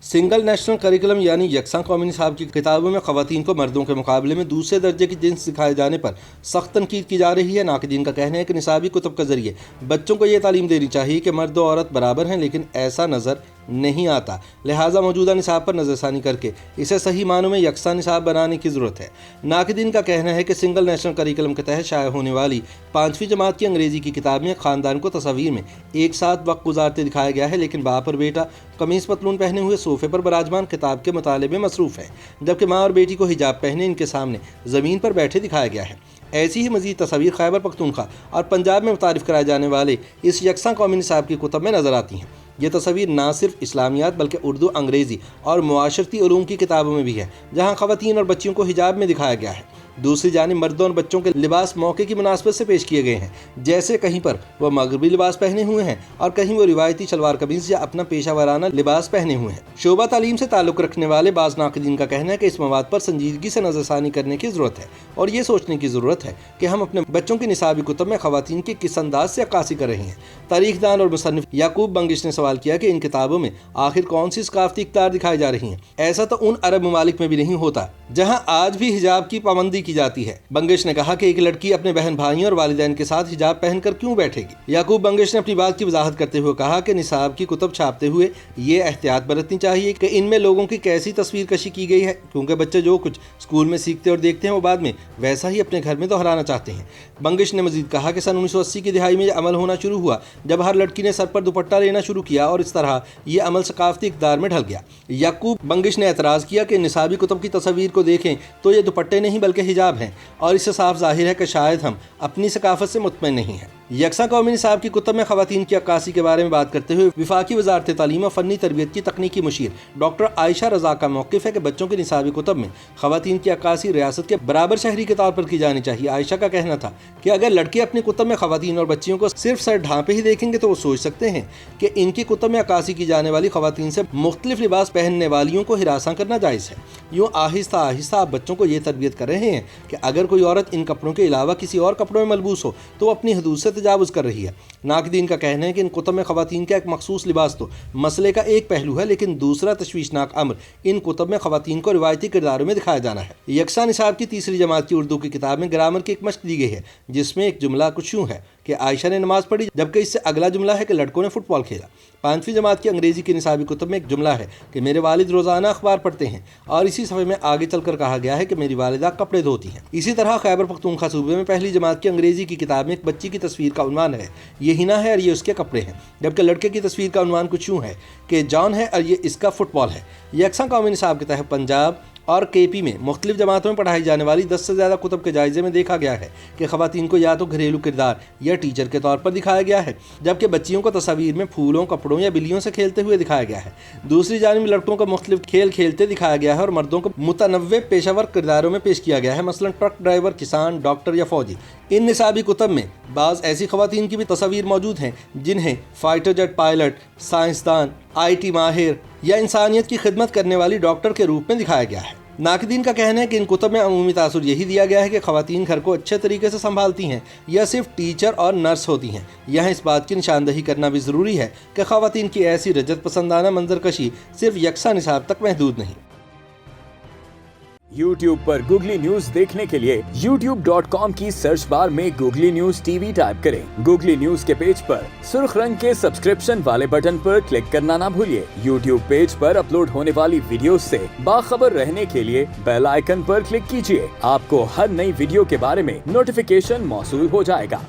Single national curriculum यानी यकसा कौमी निसाब की किताबों में ख़वातीन को मर्दों के मुकाबले में दूसरे दर्जे की जिन्स सिखाए जाने पर सख्त तनकीद की जा रही है। नाक़दीन का कहना है कि निसाबी कुतुब के ज़रिए बच्चों को ये तालीम देनी चाहिए कि मर्द और औरत बराबर हैं, लेकिन ऐसा नज़र नहीं आता। लिहाजा मौजूदा निसाब पर नज़रसानी करके इसे सही मानों में यकसा निसाब बनाने की ज़रूरत है। नाक़दीन का कहना है कि सिंगल नेशनल करिकुलम के तहत शाया होने वाली 5वीं जमात की अंग्रेज़ी की किताब में ख़ानदान को तस्वीर में एक साथ वक्त गुजारते दिखाया गया है, लेकिन बाप और बेटा कमीज़ पतलून पहने हुए सोफ़े पर बराजमान किताब के मुताले में मसरूफ़ है, जबकि माँ और बेटी को हिजाब पहने इनके सामने ज़मीन पर बैठे दिखाया गया है। ऐसी ही मज़ीद तस्वीर खैबर पख्तूनख्वा और पंजाब में मुतारिफ़ कराए जाने वाले इस यकसा कौमी निसाब की कुतब में नज़र आती हैं। ये तस्वीर ना सिर्फ इस्लामियात बल्कि उर्दू, अंग्रेज़ी और मुआशरती उलूम की किताबों में भी है, जहाँ ख़वातीन और बच्चियों को हिजाब में दिखाया गया है। दूसरी जानिब मर्दों और बच्चों के लिबास मौके की मुनासबत से पेश किए गए हैं, जैसे कहीं पर वह मगरबी लिबास पहने हुए हैं और कहीं वो रिवायती शलवार कमीज़ या अपना पेशा वाराना लिबास पहने हुए हैं। शोबा तालीम से ताल्लुक़ रखने वाले बाज़ नाक़दीन का कहना है कि इस मवाद पर संजीदगी से नज़रसानी करने की ज़रूरत है और ये सोचने की ज़रूरत है कि हम अपने बच्चों की निसाबी कुतब में ख़वातीन की किस अंदाज से अक्कासी कर रहे हैं। तारीख़दान और मुसन्निफ़ याकूब बंगिश ने सवाल किया कि इन किताबों में आखिर कौन सी सकाफ़ती इक़्तिदार दिखाई जा रही हैं। ऐसा तो उन अरब ममालिक में भी नहीं होता जहाँ आज भी हिजाब की पाबंदी की जाती है। बंगिश ने कहा कि एक लड़की अपने बहन भाइयों और वालिदैन के साथ हिजाब पहनकर क्यों बैठेगी। याकूब बंगिश ने अपनी बात की वजाहत करते हुए कहा कि निसाब की कुतब छापते हुए ये एहतियात बरतनी चाहिए कि इनमें लोगों की कैसी तस्वीर कशी की गई है, क्योंकि बच्चे जो कुछ स्कूल में सीखते और देखते हैं वो बाद में वैसा ही अपने घर में दोहराना चाहते हैं। बंगिश ने मजीद कहा कि सन 1980 की दिहाई में यह अमल होना शुरू हुआ जब हर लड़की ने सर पर दुपट्टा लेना शुरू किया और इस तरह ये अमल सकाफती इक़्तिदार में ढल गया। याकूब बंगिश ने एतराज़ किया कि निसाबी कुतब की तस्वीर को देखें तो ये दुपट्टे नहीं बल्कि हिजाब हैं और इससे साफ ज़ाहिर है कि शायद हम अपनी सकाफत से मुतमईन नहीं हैं। यकसा कौमी निसाब की कुतब में ख़वातीन की अक्कासी के बारे में बात करते हुए विफाकी वज़ारत तालीम और फ़नी तरबियत की तकनीकी मुशीर डॉक्टर आयशा रज़ा का मौक़िफ़ है कि बच्चों की निसाबी कुतब में ख़वातीन की अक्कासी रियासत के बराबर शहरी के तौर पर की जानी चाहिए। आयशा का कहना था कि अगर लड़के अपनी कुतब में ख़वातीन और बच्चियों को सिर्फ सर ढांपे ही देखेंगे तो वो सोच सकते हैं कि इनकी कुतब में अक्कासी की जाने वाली ख़वातीन से मुख्तलिफ लिबास पहनने वालियों को हिरासा करना जायज़ है। यूँ आहिस्ता आहिस्ता आप बच्चों को ये तरबियत कर रहे हैं कि अगर कोई औरत इन कपड़ों के अलावा किसी और कपड़ों में मलबूस हो तो वो अपनी हदूद से तजावुज़ कर रही है। नाक़दीन का कहना है कि इन कुतब में ख़वातीन का एक मखसूस लिबास तो मसले का एक पहलू है, लेकिन दूसरा तशवीशनाक अमर इन कुतब में ख़वातीन को रिवायती किरदारों में दिखाया जाना है। यकसा निसाब की तीसरी जमात की उर्दू की किताब में ग्रामर की एक मश्क दी गई है, जिसमें एक जुमला कुछ यूँ है कि आयशा ने नमाज़ पढ़ी, जबकि इससे अगला जुमला है कि लड़कों ने फुटबॉल खेला। 5वीं जमात की अंग्रेज़ी की निसाबी कुतब में एक जुमला है कि मेरे वालिद रोज़ाना अखबार पढ़ते हैं और इसी सफ़े में आगे चलकर कहा गया है कि मेरी वालिदा कपड़े धोती हैं। इसी तरह खैबर पख्तूनख्वा सूबे में पहली जमात की अंग्रेज़ी की किताब में एक बच्ची की तस्वीर का उन्वान है ये हिना है और ये उसके कपड़े हैं, जबकि लड़के की तस्वीर का उन्वान कुछ यूँ है कि जॉन है और ये इसका फुटबॉल है। यकसा कौमी निसाब के तहत पंजाब और केपी में मुख्तलिफ जमातों में पढ़ाई जाने वाली 10 से ज़्यादा कुतब के जायज़े में देखा गया है कि ख़वातीन को या तो घरेलू किरदार या टीचर के तौर पर दिखाया गया है, जबकि बच्चियों को तस्वीर में फूलों, कपड़ों या बिल्लियों से खेलते हुए दिखाया गया है। दूसरी जानिब लड़कों को मुख्तलिफ खेल खेलते दिखाया गया है और मर्दों को मुतनव्वे पेशावर किरदारों में पेश किया गया है, मसलन ट्रक ड्राइवर, किसान, डॉक्टर या फ़ौजी। इन निसाबी कुतब में बाज़ ऐसी ख़वातीन की भी तस्वीर मौजूद हैं जिन्हें फ़ाइटर जेट पायलट, साइंसदान, IT माहिर या इंसानियत की खिदमत करने वाली डॉक्टर के रूप में दिखाया गया है। नाक़दीन का कहना है कि इन कुतब में अमूमी तासुर यही दिया गया है कि ख़वातीन घर को अच्छे तरीके से संभालती हैं या सिर्फ टीचर और नर्स होती हैं। यहाँ इस बात की निशानदही करना भी ज़रूरी है कि ख़वातीन की ऐसी रजत पसंदाना मंजरकशी सिर्फ यकसा निसाब तक महदूद नहीं। YouTube पर गूगली न्यूज देखने के लिए youtube.com की सर्च बार में गूगली न्यूज TV टाइप करें। गूगली न्यूज के पेज पर सुर्ख रंग के सब्सक्रिप्शन वाले बटन पर क्लिक करना ना भूलिए। YouTube पेज पर अपलोड होने वाली वीडियोस से बाखबर रहने के लिए बेल आइकन पर क्लिक कीजिए। आपको हर नई वीडियो के बारे में नोटिफिकेशन मौसूल हो जाएगा।